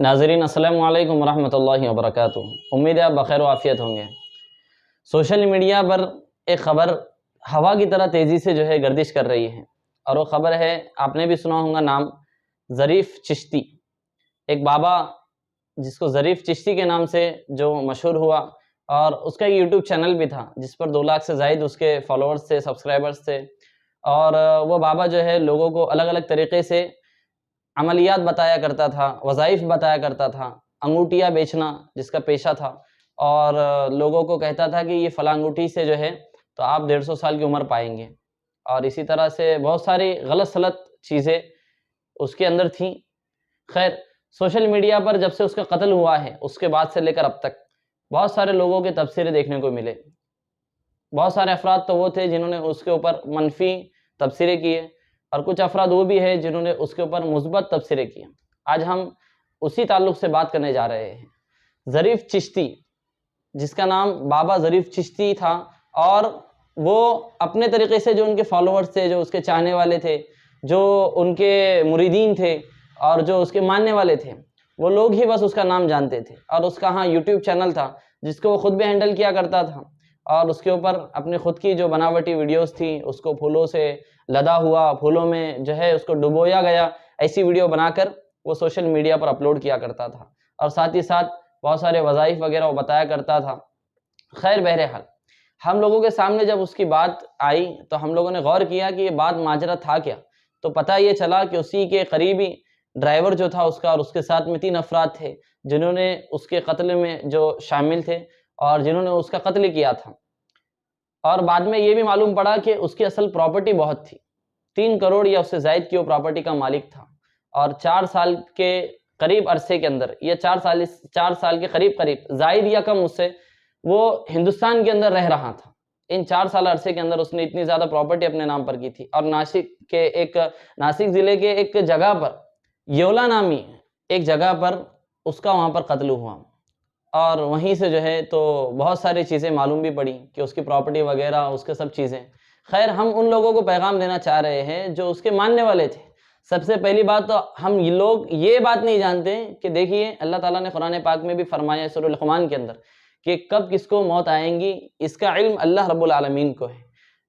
नाज़रीन अस्सलाम वालेकुम रहमतुल्लाहि व बरकातुहू। उम्मीद है आप बखैर व आफ़ियत होंगे। सोशल मीडिया पर एक ख़बर हवा की तरह तेज़ी से जो है गर्दिश कर रही है, और वो ख़बर है, आपने भी सुना होगा नाम, ज़रीफ़ चिश्ती। एक बाबा जिसको ज़रीफ़ चिश्ती के नाम से जो मशहूर हुआ, और उसका एक यूट्यूब चैनल भी था जिस पर 2 लाख से ज़ायद उसके फॉलोअर्स थे, सब्सक्राइबर्स थे। और वो बाबा जो है लोगों को अलग अलग तरीक़े से अमलियात बताया करता था, वज़ाइफ़ बताया करता था, अंगूठियाँ बेचना जिसका पेशा था, और लोगों को कहता था कि ये फ़लाँ अंगूठी से जो है तो आप 150 साल की उम्र पाएंगे। और इसी तरह से बहुत सारी गलत सलत चीज़ें उसके अंदर थीं। खैर, सोशल मीडिया पर जब से उसका कत्ल हुआ है उसके बाद से लेकर अब तक बहुत सारे लोगों के तबसरे देखने को मिले। बहुत सारे अफराद तो वो थे जिन्होंने उसके ऊपर मनफी तबसरे किए, और कुछ अफराद वो भी है जिन्होंने उसके ऊपर मुस्बत तबसरे किए। आज हम उसी ताल्लुक़ से बात करने जा रहे हैं। ज़रीफ़ चिश्ती, जिसका नाम बाबा ज़रीफ़ चिश्ती था, और वो अपने तरीक़े से जो उनके फॉलोअर्स थे, जो उसके चाहने वाले थे, जो उनके मुरीदीन थे और जो उसके मानने वाले थे, वो लोग ही बस उसका नाम जानते थे। और उसका यूट्यूब चैनल था जिसको वो ख़ुद भी हैंडल किया करता था, और उसके ऊपर अपने ख़ुद की जो बनावटी वीडियोज़ थी, उसको फूलों से लदा हुआ, फूलों में जो है उसको डुबोया गया, ऐसी वीडियो बनाकर वो सोशल मीडिया पर अपलोड किया करता था। और साथ ही साथ बहुत सारे वज़ाइफ़ वग़ैरह वो बताया करता था। खैर, बहरहाल हम लोगों के सामने जब उसकी बात आई तो हम लोगों ने गौर किया कि ये बात माजरा था क्या। तो पता ये चला कि उसी के करीबी ड्राइवर जो था उसका, और उसके साथ में 3 अफराद थे जिन्होंने उसके कत्ल में जो शामिल थे और जिन्होंने उसका कत्ल किया था। और बाद में ये भी मालूम पड़ा कि उसकी असल प्रॉपर्टी बहुत थी, 3 करोड़ या उससे ज़ायद की वो प्रॉपर्टी का मालिक था। और 4 साल के करीब अरसे के अंदर, या 4 साल के करीब ज़ायद या कम उससे, वो हिंदुस्तान के अंदर रह रहा था। इन 4 साल अरसे के अंदर उसने इतनी ज़्यादा प्रॉपर्टी अपने नाम पर की थी। और नासिक ज़िले के एक जगह पर, योला नामी एक जगह पर उसका वहाँ पर कत्ल हुआ। और वहीं से जो है तो बहुत सारी चीज़ें मालूम भी पड़ी कि उसकी प्रॉपर्टी वगैरह, उसके सब चीज़ें। खैर, हम उन लोगों को पैगाम देना चाह रहे हैं जो उसके मानने वाले थे। सबसे पहली बात तो हम ये लोग ये बात नहीं जानते कि देखिए, अल्लाह ताला ने कुरान पाक में भी फरमाया सूरह लुक़मान के अंदर कि कब किसको मौत आएंगी इसका इल्म अल्लाह रब्बुल आलमीन को है,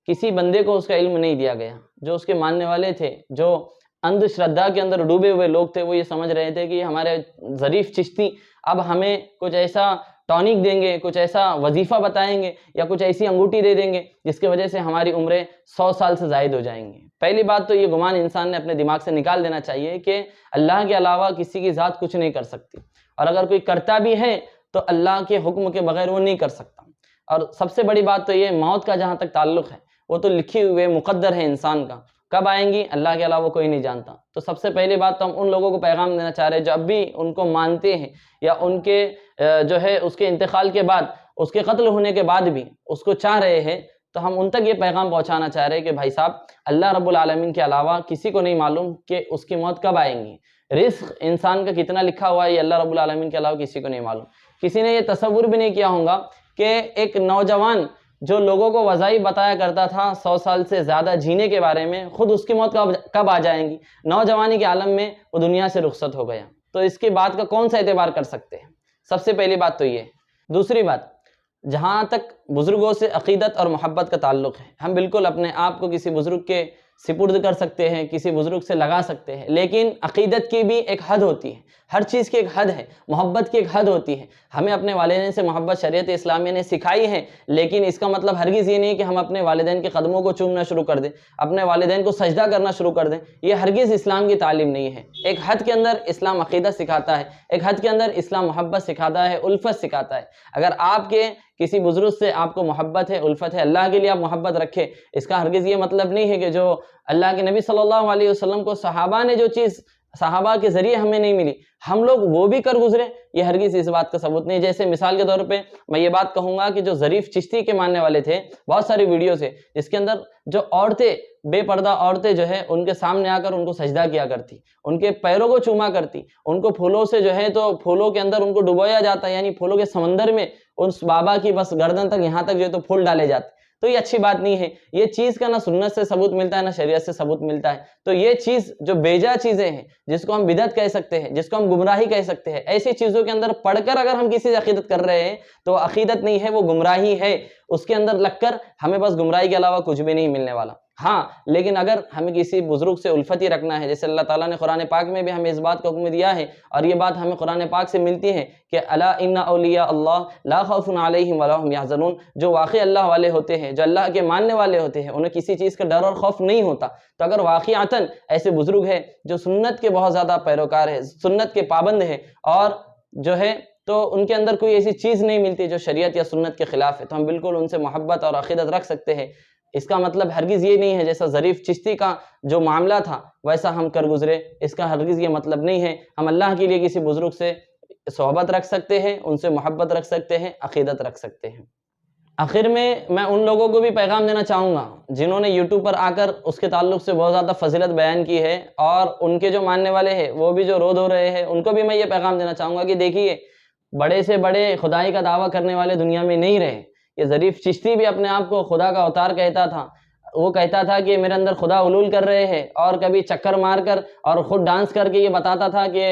किसी बंदे को उसका इल्म नहीं दिया गया। जो उसके मानने वाले थे, जो अंधश्रद्धा के अंदर डूबे हुए लोग थे, वो ये समझ रहे थे कि हमारे ज़रीफ़ चिश्ती अब हमें कुछ ऐसा टॉनिक देंगे, कुछ ऐसा वजीफ़ा बताएंगे, या कुछ ऐसी अंगूठी दे देंगे जिसकी वजह से हमारी उम्रें 100 साल से ज़ायद हो जाएंगी। पहली बात तो ये गुमान इंसान ने अपने दिमाग से निकाल देना चाहिए कि अल्लाह के अलावा किसी की ज़ात कुछ नहीं कर सकती, और अगर कोई करता भी है तो अल्लाह के हुक्म के बगैर वो नहीं कर सकता। और सबसे बड़ी बात तो ये, मौत का जहाँ तक ताल्लुक़ है, वो तो लिखी हुई मुक़द्दर है इंसान का, कब आएंगी अल्लाह के अलावा कोई नहीं जानता। तो सबसे पहली बात तो हम उन लोगों को पैगाम देना चाह रहे हैं जो अब भी उनको मानते हैं, या उनके जो है उसके इंतकाल के बाद, उसके कत्ल होने के बाद भी उसको चाह रहे हैं, तो हम उन तक ये पैगाम पहुंचाना चाह रहे हैं कि भाई साहब, अल्लाह रब्बुल आलमीन के अलावा किसी को नहीं मालूम कि उसकी मौत कब आएंगी। रिस्क इंसान का कितना लिखा हुआ है, ये अल्लाह रब्बुल आलमीन के अलावा किसी को नहीं मालूम। किसी ने ये तसव्वुर भी नहीं किया होगा कि एक नौजवान जो लोगों को वज़ाइफ़ बताया करता था 100 साल से ज़्यादा जीने के बारे में, ख़ुद उसकी मौत कब आ जाएंगी। नौजवानी के आलम में वो दुनिया से रुखसत हो गया, तो इसकी बात का कौन सा एतबार कर सकते हैं। सबसे पहली बात तो ये। दूसरी बात, जहाँ तक बुज़ुर्गों से अक़ीदत और मोहब्बत का ताल्लुक़ है, हम बिल्कुल अपने आप को किसी बुज़ुर्ग के सिपुर्द कर सकते हैं, किसी बुज़ुर्ग से लगा सकते हैं, लेकिन अक़ीदत की भी एक हद होती है, हर चीज़ की एक हद है, मोहब्बत की एक हद होती है। हमें अपने वालिदैन से मोहब्बत शरीयत इस्लामिया ने सिखाई है, लेकिन इसका मतलब हरगिज़ ये नहीं कि हम अपने वालिदैन के कदमों को चूमना शुरू कर दें, अपने वालिदैन को सजदा करना शुरू कर दें। ये हरगिज़ इस्लाम की तालीम नहीं है। एक हद के अंदर इस्लाम अक़ीदत सिखाता है, एक हद के अंदर इस्लाम मोहब्बत सिखाता है, उल्फ़त सिखाता है। अगर आपके किसी बुज़ुर्ग से आपको मोहब्बत है, उल्फ़त है, अल्लाह के लिए आप मोहब्बत रखें, इसका हरगिज़ ये मतलब नहीं है कि जो अल्लाह के नबी सल्लल्लाहु अलैहि वसल्लम को सहाबा ने जो चीज़ सहाबा के ज़रिए हमें नहीं मिली, हम लोग वो भी कर गुज़रे, ये हरगिज़ इस बात का सबूत नहीं। जैसे मिसाल के तौर पे मैं ये बात कहूँगा कि जो ज़रीफ़ चिश्ती के मानने वाले थे, बहुत सारी वीडियोज़ है जिसके अंदर जो औरतें, बेपर्दा औरतें जो है उनके सामने आकर उनको सजदा किया करती, उनके पैरों को चूमा करती, उनको फूलों से जो है तो फूलों के अंदर उनको डुबोया जाता है, यानी फूलों के समंदर में उस बाबा की बस गर्दन तक, यहाँ तक जो है तो फूल डाले जाते। تو یہ اچھی بات نہیں ہے. یہ چیز کا نہ سنت سے ثبوت ملتا ہے نہ شریعت سے ثبوت ملتا ہے. تو یہ چیز جو بیجا چیزیں ہیں جس کو ہم بدعت کہہ سکتے ہیں, جس کو ہم گمراہی کہہ سکتے ہیں, ایسی چیزوں کے اندر پڑھ کر اگر ہم کسی سے عقیدت کر رہے ہیں تو وہ عقیدت نہیں ہے, وہ گمراہی ہے. اس کے اندر لگ کر ہمیں بس گمراہی کے علاوہ کچھ بھی نہیں ملنے والا. ہاں لیکن اگر ہمیں کسی بزرگ سے الفت ہی رکھنا ہے, جیسے اللہ تعالیٰ نے قرآن پاک میں بھی ہمیں اس بات کو حکم دیا ہے, اور یہ بات ہمیں قرآن پاک سے ملتی ہے کہ الا ان اولیاء اللہ لا خوف علیہم ولا هم یحزنون, جو واقعی اللہ والے ہوتے ہیں, جو اللہ کے ماننے والے ہوتے ہیں, انہیں کسی چیز کا ڈر اور خوف نہیں ہوتا. تو اگر واقعتاً ایسے بزرگ ہیں جو سنت کے بہت زیادہ پیروکار ہے, سنت کے پابند ہے, اور جو ہے تو ان کے اندر کوئی ایسی چیز نہیں ملتی جو شریعت یا سنت کے خلاف ہے, تو ہم بالکل ان سے محبت اور عقیدت رکھ سکتے ہیں. اس کا مطلب ہرگز یہ نہیں ہے جیسا ظریف چشتی کا جو معاملہ تھا ویسا ہم کر گزرے, اس کا ہرگز یہ مطلب نہیں ہے. ہم اللہ کے لیے کسی بزرگ سے صحبت رکھ سکتے ہیں, ان سے محبت رکھ سکتے ہیں, عقیدت رکھ سکتے ہیں. آخر میں ان لوگوں کو بھی پیغام دینا چاہوں گا جنہوں نے یوٹیوب پر آ کر اس کے تعلق سے بہت زیادہ فضیلت بیان کی ہے, اور ان کے جو ماننے والے ہیں وہ بھی جو رو دھو رہے ہیں, ان کو بھی میں یہ پیغام دینا چاہوں گا کہ دیکھیے, بڑے سے بڑے خدائی کا دعویٰ کرنے والے دنیا میں نہیں رہے. یہ ظریف چشتی بھی اپنے آپ کو خدا کا اوتار کہتا تھا. وہ کہتا تھا کہ میرے اندر خدا علول کر رہے ہیں, اور کبھی چکر مار کر اور خود ڈانس کر کے یہ بتاتا تھا کہ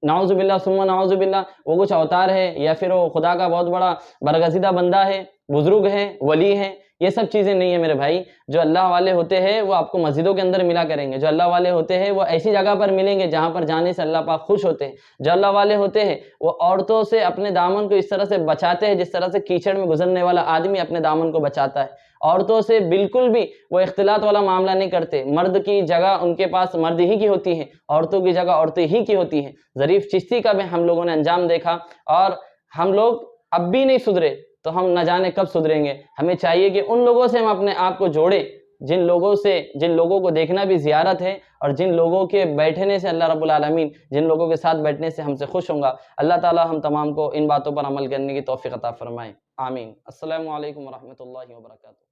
نعوذ باللہ ثم نعوذ باللہ وہ کچھ اوتار ہے, یا پھر وہ خدا کا بہت بڑا برگزیدہ بندہ ہے, بزرگ ہے, ولی ہے. یہ سب چیزیں نہیں ہیں میرے بھائی. جو اللہ والے ہوتے ہیں وہ آپ کو مسجدوں کے اندر ملا کریں گے. جو اللہ والے ہوتے ہیں وہ ایسی جگہ پر ملیں گے جہاں پر جانے سے اللہ پاک خوش ہوتے ہیں. جو اللہ والے ہوتے ہیں وہ عورتوں سے اپنے دامن کو اس طرح سے بچاتے ہیں جس طرح سے کیچڑ میں گزرنے والا آدمی اپنے دامن کو بچاتا ہے. عورتوں سے بالکل بھی وہ اختلاط والا معاملہ نہیں کرتے. مرد کی جگہ ان کے پاس مرد ہی کی ہوتی ہے, عورتوں کی جگہ عورتیں ہی کی ہوتی ہیں. ظریف چشتی کا بھی ہم لوگوں نے انجام دیکھا, اور ہم لوگ اب بھی نہیں سدھرے تو ہم نہ جانے کب سدھریں گے. ہمیں چاہیے کہ ان لوگوں سے ہم اپنے آپ کو جوڑیں جن لوگوں کو دیکھنا بھی زیارت ہے, اور جن لوگوں کے بیٹھنے سے اللہ رب العالمین, جن لوگوں کے ساتھ بیٹھنے سے ہم سے خوش ہوں گا. اللہ تعالی ہم تمام کو ان باتوں پر عمل کرنے کی توفیق عطا فرمائے. آمین. السلام علیکم ورحمۃ اللہ وبرکاتہ.